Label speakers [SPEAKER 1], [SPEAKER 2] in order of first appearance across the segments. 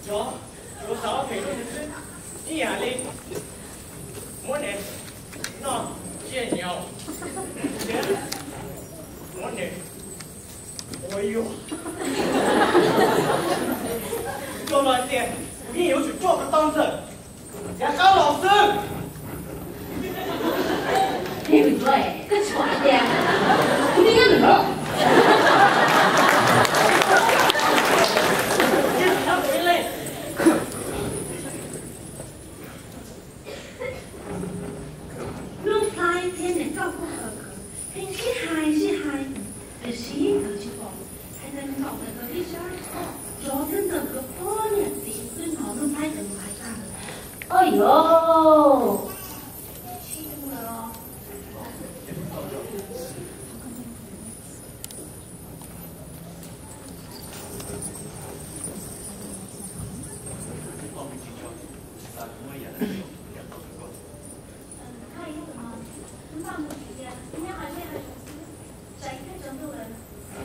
[SPEAKER 1] 有少给的是一眼里，我呢，那见鸟，我呢，哎呦，做了点，你有去做个当真，也搞老师。
[SPEAKER 2] 对不对？个蠢的，你个女。哎呦！气死我了！看一下什么？放个时间，今天还是谁太整路人？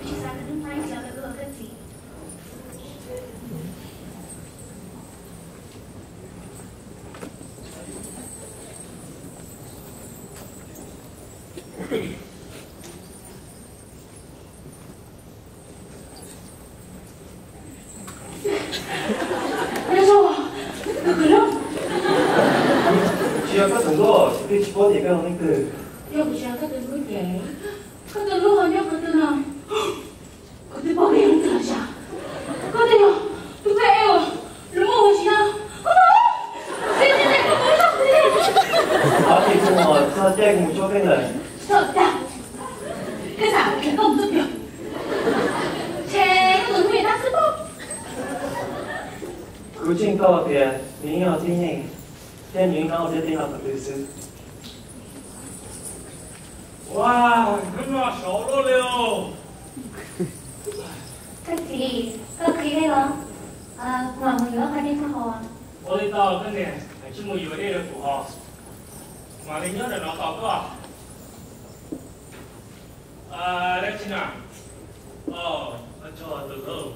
[SPEAKER 2] 其实跟拍小的个个体。别说我，可能。
[SPEAKER 3] 需要个整个对直播点个那个。
[SPEAKER 2] 要不需要个整个点，个整个好像个整呢，个整包面子下，个整哟，都快哎呦，如果我想，我走，现在个不上去。
[SPEAKER 3] 好，这次我这这个做个人。
[SPEAKER 2] 走的，干啥？全都不对。切，个整个也大师傅。
[SPEAKER 3] 古今高别，民谣听音，天云高这地方很类似。
[SPEAKER 1] 哇，那么少了了。
[SPEAKER 2] cái gì đây là ngoài một nữa phải đi theo hồ à?
[SPEAKER 1] 我哋到跟呢，还这么有这个符号，马里娘的老早个，来去哪？哦，做豆豆。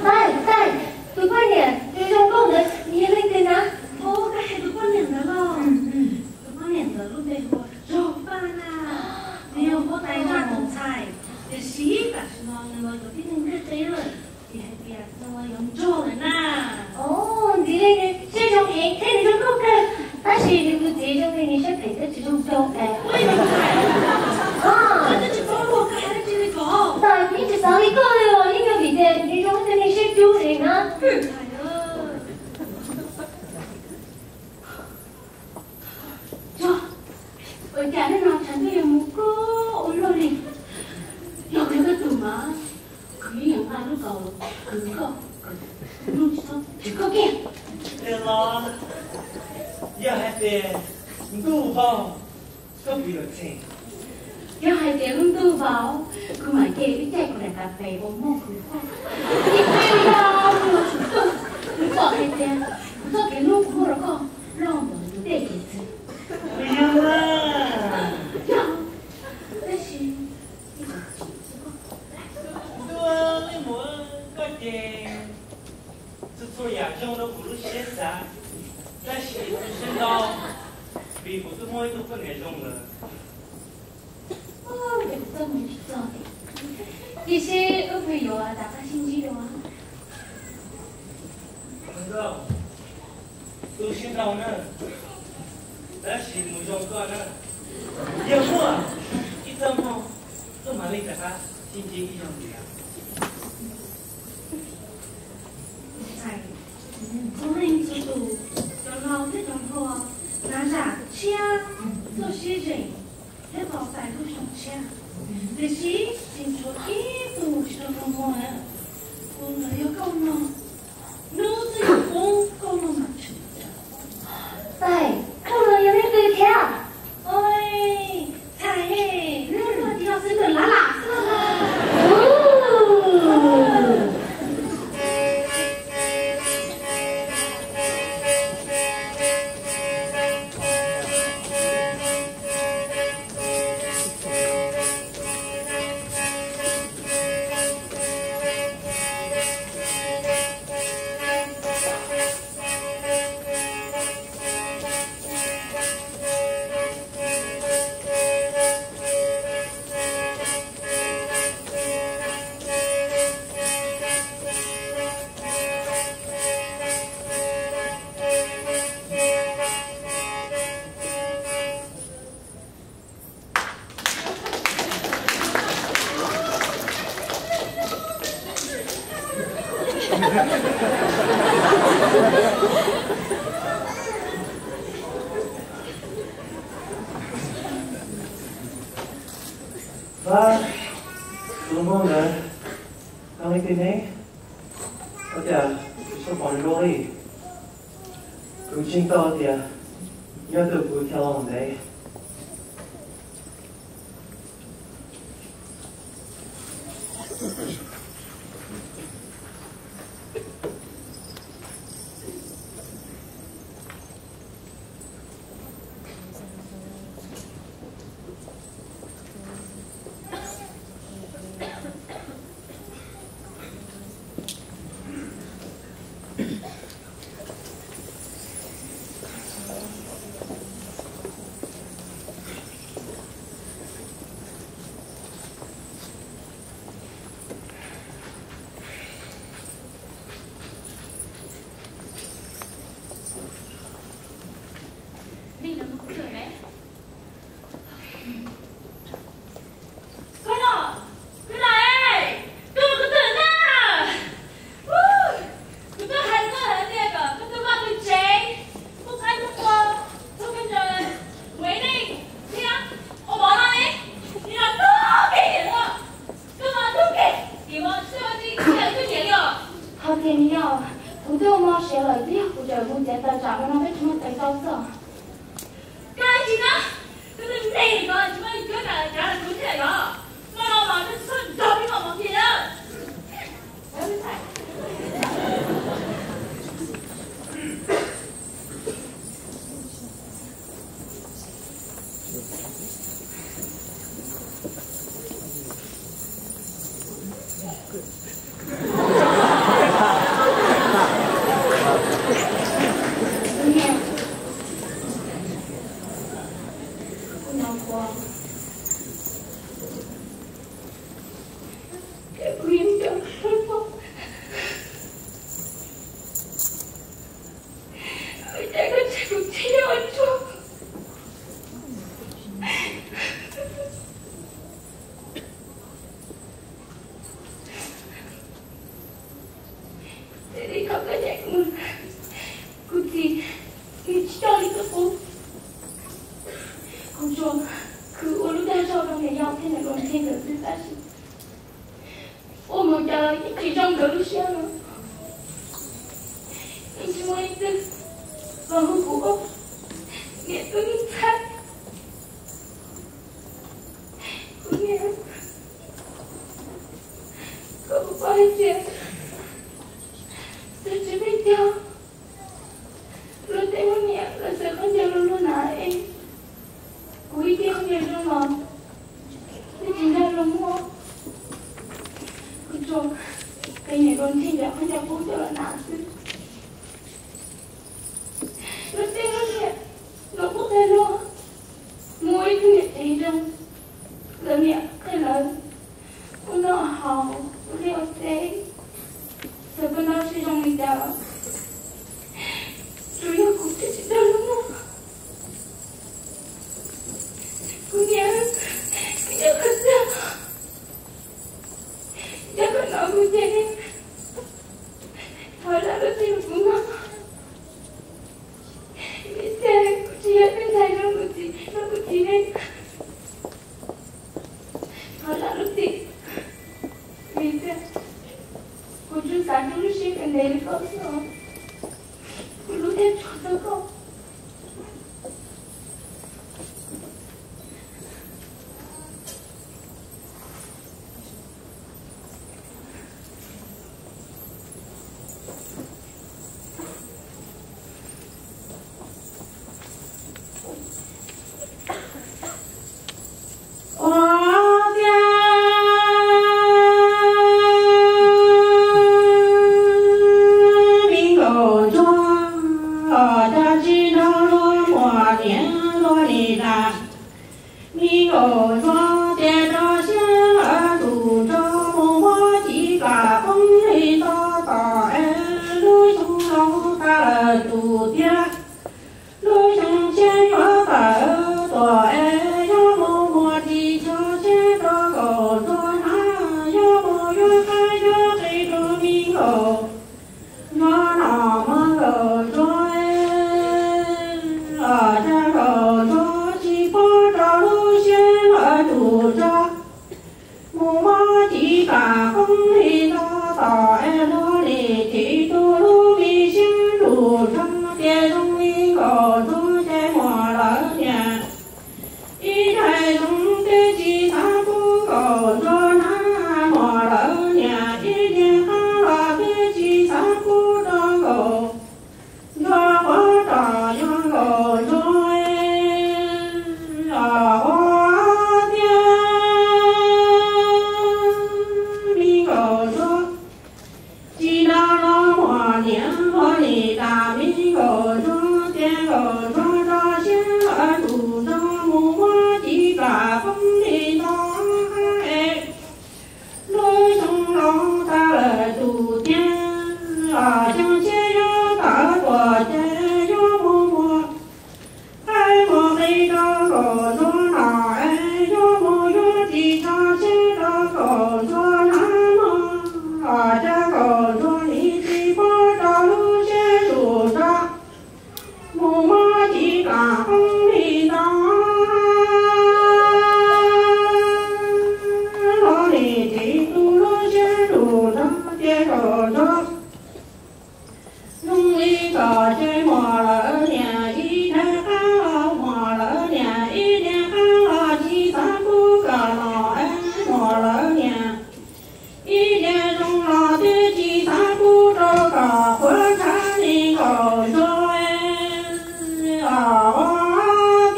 [SPEAKER 2] đây tụi con nè đi trong con đấy đi lên đây nè ô cái hai tụi con nè đó không tụi con nè ở lúc đây rồi rồi ba à nhiều có tay ra một菜để xí cả nó người có biết nên cái thế rồi thì hay việc nó giống trâu rồi nè ô đi đây đi chơi trong thế thế thì trong không đây ta chỉ đi cứ thế trong này sẽ phải cái trong trâu này ôi mà phải à cái chỉ có một cái hay chỉ có tại vì chỉ sáng đi coi rồi nhưng mà vì thế đi trong cái này sẽ chú gì nữa ôi chả nó nói chẳng có một cô ôi rồi đi rồi cái tụi mà cứ những ai lúc đầu cứ có lúc sau chỉ có kia
[SPEAKER 1] 对了，要还得杜方，都不要钱。
[SPEAKER 2] do hai tiếng tư vào cứ mãi kể cái chạy của đại cà phê ốm mông cứ khoan thì kêu ra nhiều chút tư cứ bỏ cái tiền do cái lúc của nó con lo mà nó để cái gì
[SPEAKER 1] 没有啦。
[SPEAKER 2] 有但是
[SPEAKER 1] 对，你们个点，这做亚洲的不如现在，但是现到比不是我都不那种了。
[SPEAKER 2] 其实有朋友啊，大家心机的啊。
[SPEAKER 1] 那个，都现到呢，但是没用过呢。要么一张梦，都买了一个他心机一样的呀。
[SPEAKER 2] 係，我哋做到就鬧啲咁多，嗱啥車做事情，一個大都上車，但是先做一度就咁多呀，我哋要講咯，老子要講咯嘛，係，講了有啲對聽，哎，係嘿，你個地方是個拉拉是嘛？
[SPEAKER 3] Và đúng không đấy? Không ai tin hết. Có thể số còn rồi. Cứ chính to thì nhớ được cứ theo ông đấy.
[SPEAKER 2] 年和你大明个中天个穿着仙儿拄着木马几把风里大海，罗松老大了杜天啊，将前要大过天要木马，海莫黑着个罗那哎要木有地上写着个罗那么啊这个罗你的把着路线路上，木马几把风里大。农历个节末了年，一天好末了年，一天好七三不个老哎末了年，一天中了的七三不这个火柴里头说哎啊爹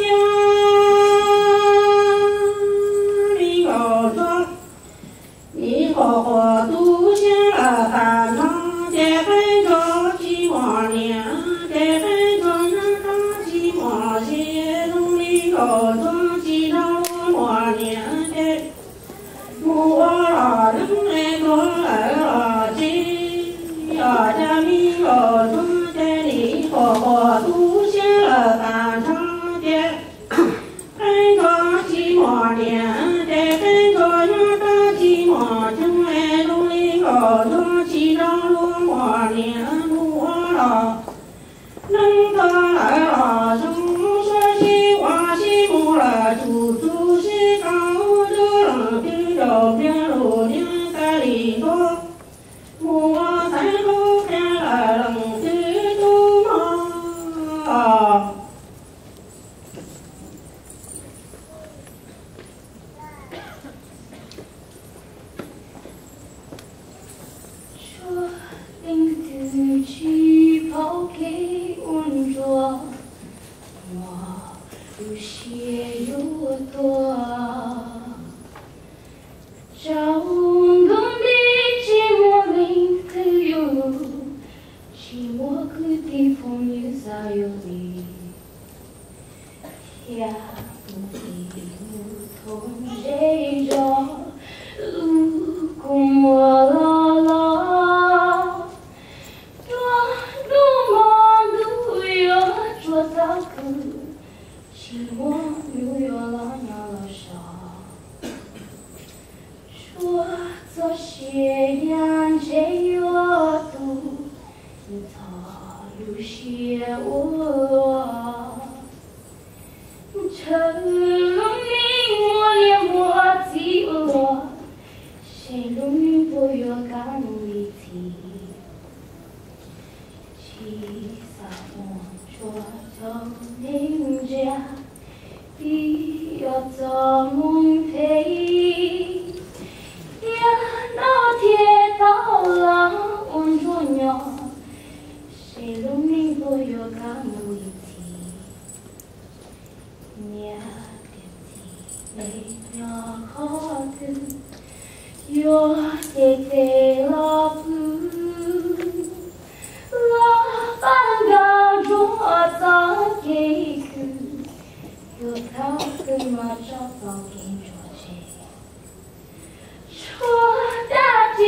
[SPEAKER 2] 里头说，你活活都先了饭堂。这份着起码年，这份着那大起码些，农历个着起到码年的，我啦人来个来啦去，呀这米个着这里活活都先了饭堂的，份着起码年，这份着那大起码正来农历个着起到。年路了，能得来了，总说西话西木了，处处是高着了，边走边路年在里头，木啊在路边来冷的多嘛。去抛给温柔，我不屑有多。找工的寂寞里的有，寂寞个地方有啥有你？也不必无痛谁着，路过我了。寂寞又有了鸟了少，说这些年这有度，他有些我，成名我连我记我，谁容不有干力气，其实我说着人家。要怎么陪？呀，那天到了温着鸟，谁都明不有干不一起，呀，天气没了好的，有的了不，老板高着早给去。有他跟我找到给着谁？说大地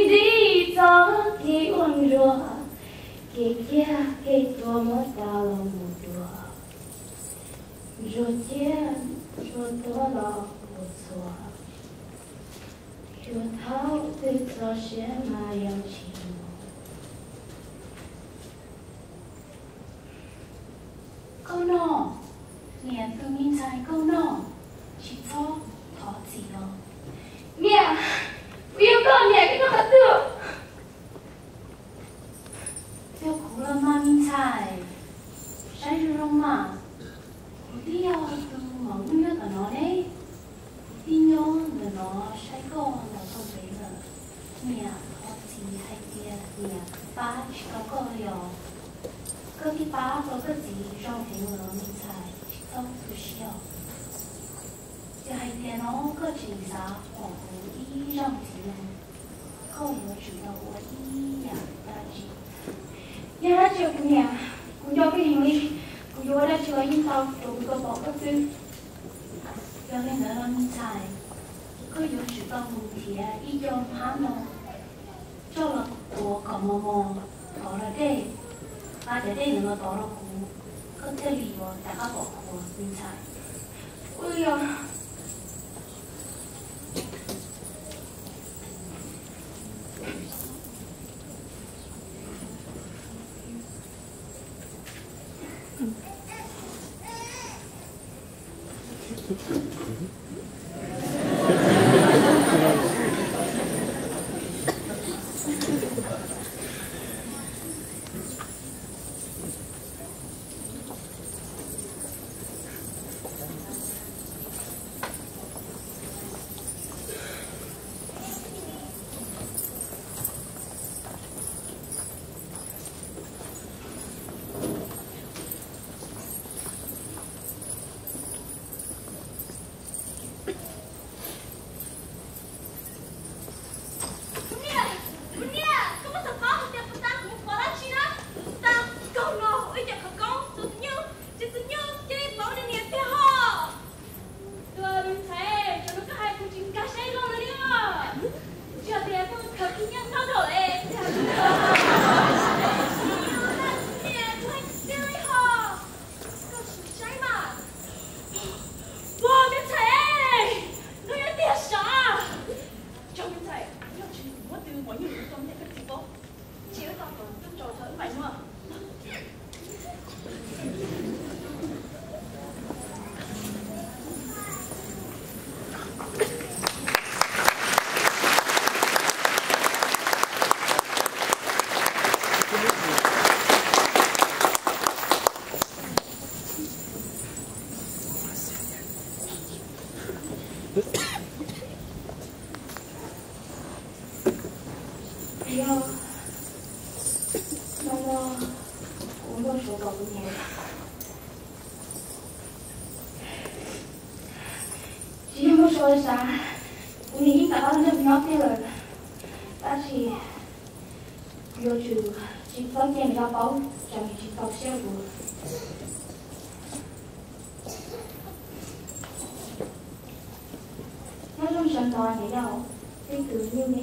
[SPEAKER 2] 里早给温热，给家给多么大了不多，热天热多了不错，有他对这些嘛要情。高喏。年不明才够呢，去做陶子了。面，不要搞面给他喝的。就苦了嘛明才，晒日容嘛，不必要都忙那个喏嘞，不必要那喏晒够那都没了。面陶子还点面把去搞搞了，隔壁把搞个子上平了明才。都不需要，就係電腦個其實我不一樣技能，後有知道我一樣的技 triệu của nhà cũng do cái hành lý cũng do đã chưa in tao rồi có bỏ các thứ cho nên là anh xài cứ dùng sự tao mù thì ý cho hắn nó cho là của cả mò tỏ ra đây ba để đây là nó tỏ ra của có thể lý do đại家bỏ của anh xài ôi à说啥？你已经达到那标准了，但是要求去当店要包，叫你去到效果。nói chung sẵn toàn vậy đâu, cái cười như thế.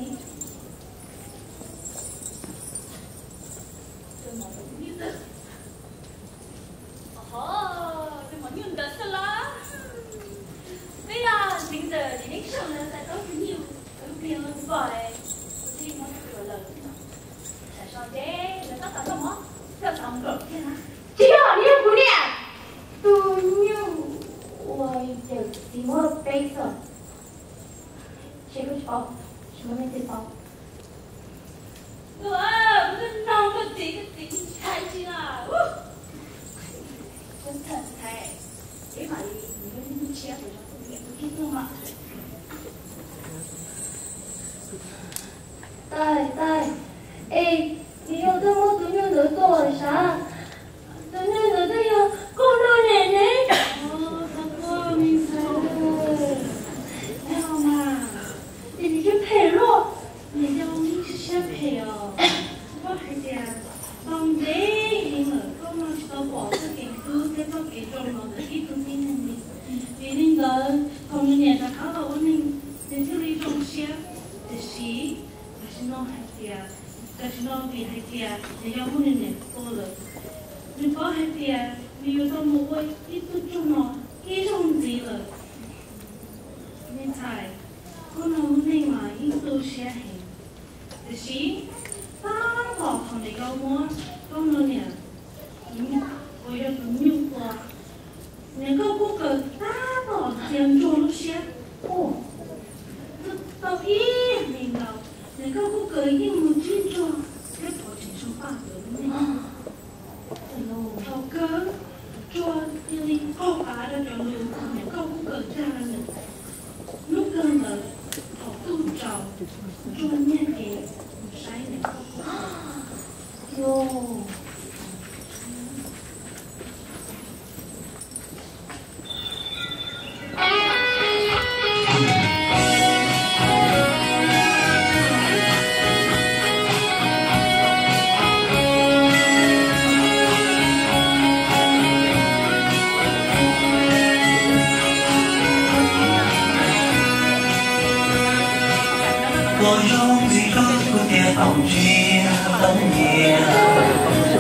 [SPEAKER 4] không chia tâm nhẹ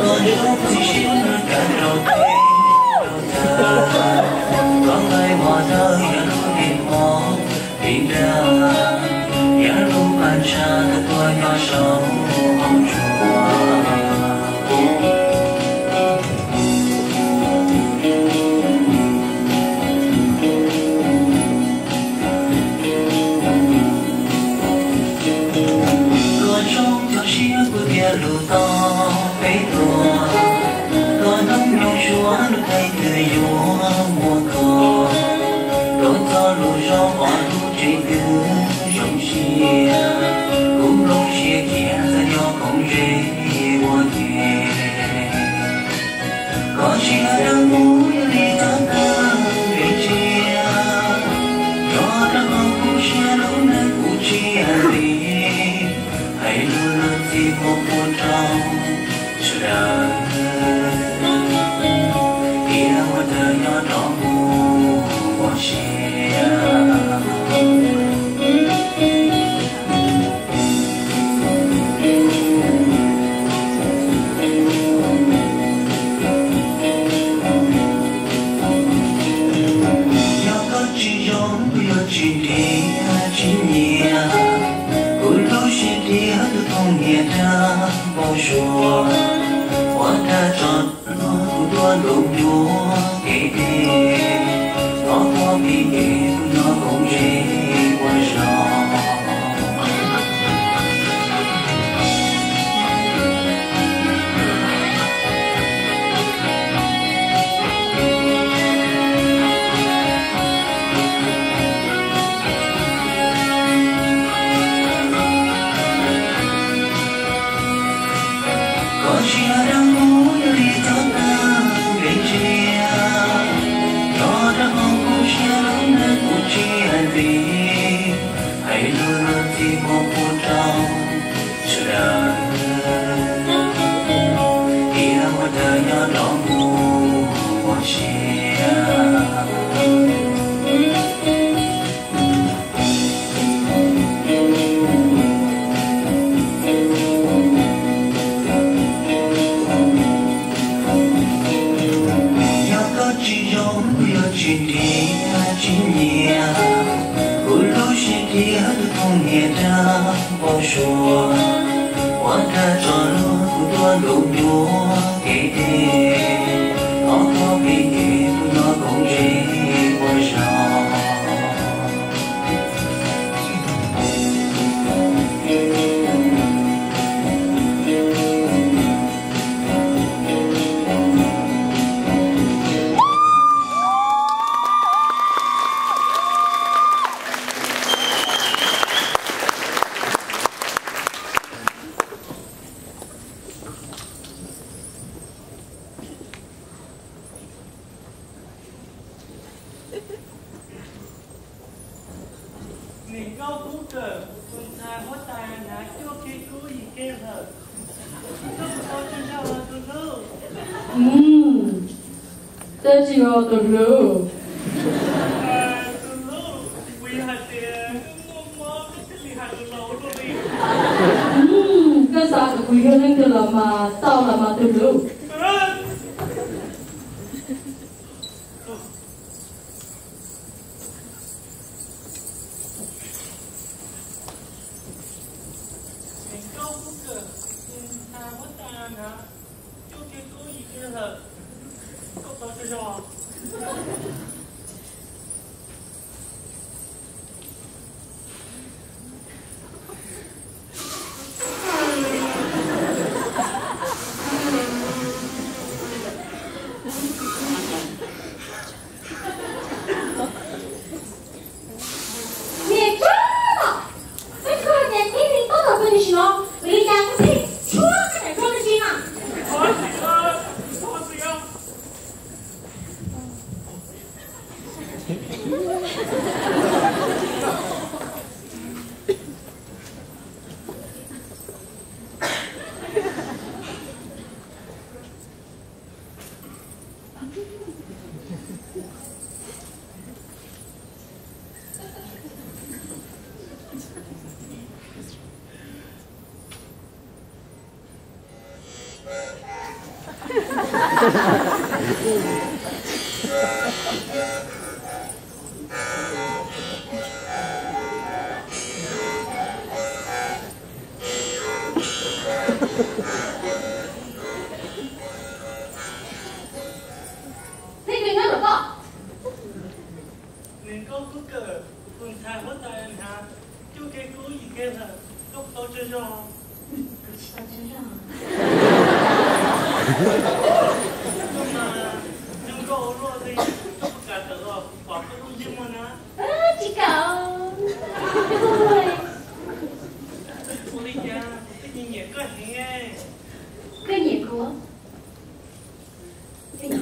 [SPEAKER 4] còn lúc thì xin cả đầu thế đầu thơ con người mò thơ ya lúc đêm mò tìm ra ya lúc bàn trà cái tua nhỏ sâu hồng chua lù to bấy tua có nóng nhau chúa lúc tay người chúa mùa cò đôi to lù gió bỏ lù trên cứ rộng xìa cũng lông xìa kia ra nhỏ không rê mùa kia có chia đang ngủ đi thang thang về chia cho đang ngủ cũng chia lúc này cũng chia đi hãy luôn luôn tìm một buồn trong sự đời khi đang qua đời nhỏ đó mù bỏ xe nhỏ có chỉ giống bây giờ chỉ đi chỉ nhẹ đi hết được không nghe ra bao chúa hoa ta tròn nó cũng đua lộn chúa kể đi nó có bị kể nó không dễ qua gió chia đang ngủ đi thang thang về chia nó đã không cũng chia lúc này cũng chia đi hãy luôn luôn tìm một phút trong sự đời khi đang qua đời nhỏ đó mù bỏ chia chuyện đi chuyện nhẹ cuối lúc chuyện đi hết không nghe ra bao chúa hoa ta tròn luôn cũng đua lộn chúa kể đi nó có bị kể nó không dễ qua gió
[SPEAKER 1] mình câu cũng cờ cùng thà hóa tài là cho cái cú gì kêu hờ không có chân đâu là tôi lưu
[SPEAKER 2] tôi chỉ có tôi lưu
[SPEAKER 1] quý hạt tiền mơ cái hạt lâu luôn đi
[SPEAKER 2] cái sao cái quý hơn từ là mà sao là mà tôi lưu 你对我怎么？
[SPEAKER 1] 能够不个คนไทยเขาตายนะ就给กู一个人都到这上。
[SPEAKER 2] 不是到身上。
[SPEAKER 1] 那么能够落地都不敢得了，把不出去么呢？
[SPEAKER 2] 啊，这个，对。
[SPEAKER 1] 我的家最近也个行哎。
[SPEAKER 2] 跟你哥。跟你。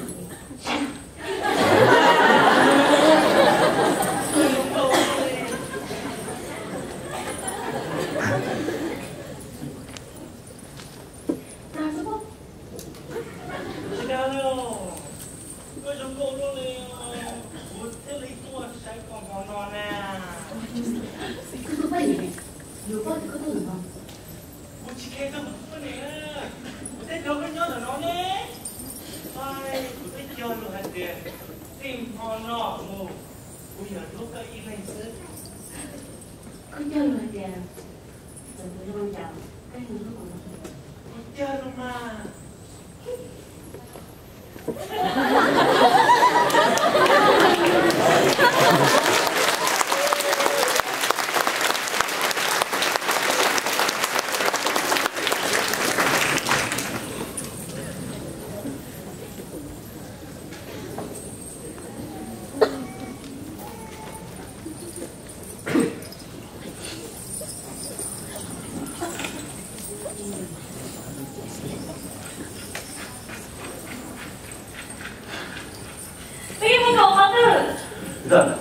[SPEAKER 3] Да,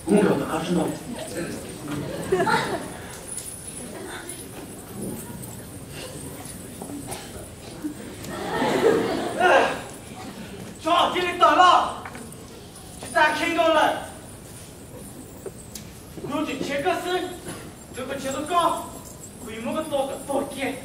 [SPEAKER 3] 공격 가신다.
[SPEAKER 1] 저这里倒了，咱看到了，估计这个是这个节奏高，规模个多点。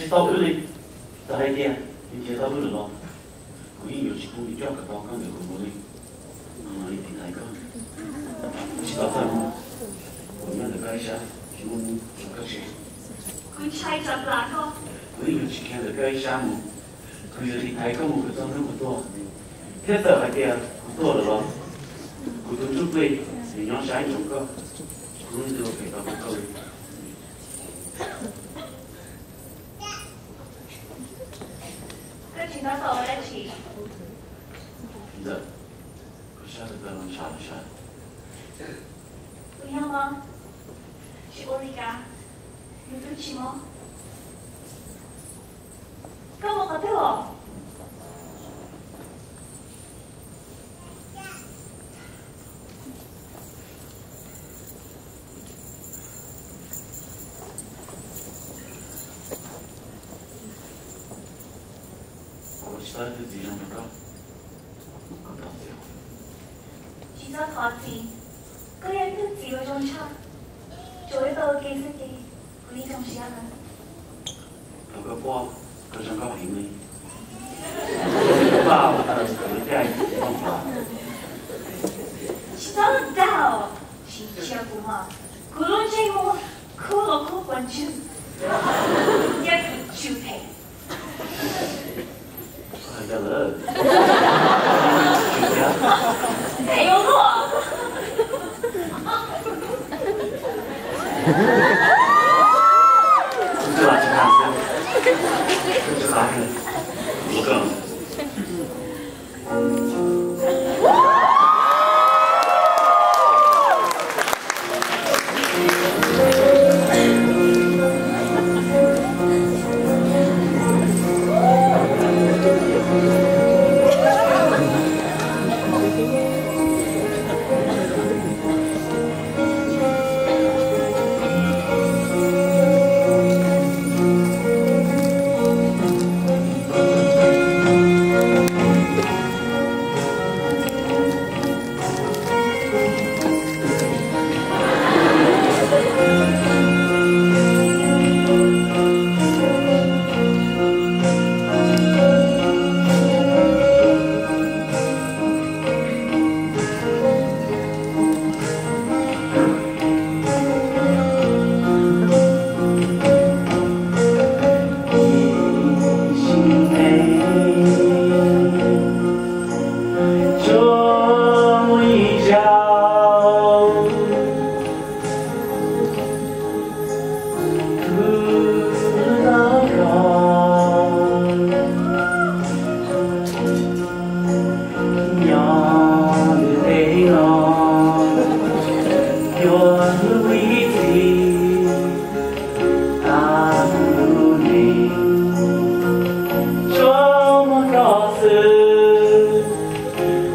[SPEAKER 3] 到这里，这一天，你接到不了，我一有时候你叫个包刚有个玻璃，你听哪个？知道在吗？我们的街上，我们做个事。
[SPEAKER 2] 佢砌就哪個？
[SPEAKER 3] 我有時看到街上，佢有啲睇工，佢做那麼多，睇到係嘅，好多了咯。佢都準備，你要想用個，佢就俾到不夠。
[SPEAKER 2] 请他走在一起。
[SPEAKER 3] 的，我下次再能查一下。
[SPEAKER 2] 不要吗？是欧丽嘎，有对不起吗？干嘛对我？
[SPEAKER 3] 下次自己弄个，搞到最后。
[SPEAKER 2] 其他台詞，嗰人都自我中差，做一個記識嘅，嗰啲仲時間啦。
[SPEAKER 3] 有個波，佢想高興你。爸，佢真係冇法。
[SPEAKER 2] 知道，是吃苦嘛，嗰種節目，可樂可關注，一個主題。
[SPEAKER 3] 得了，
[SPEAKER 2] 没有错。
[SPEAKER 3] 这把是哪个？这是哪个？我讲。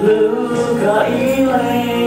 [SPEAKER 3] 路可以累。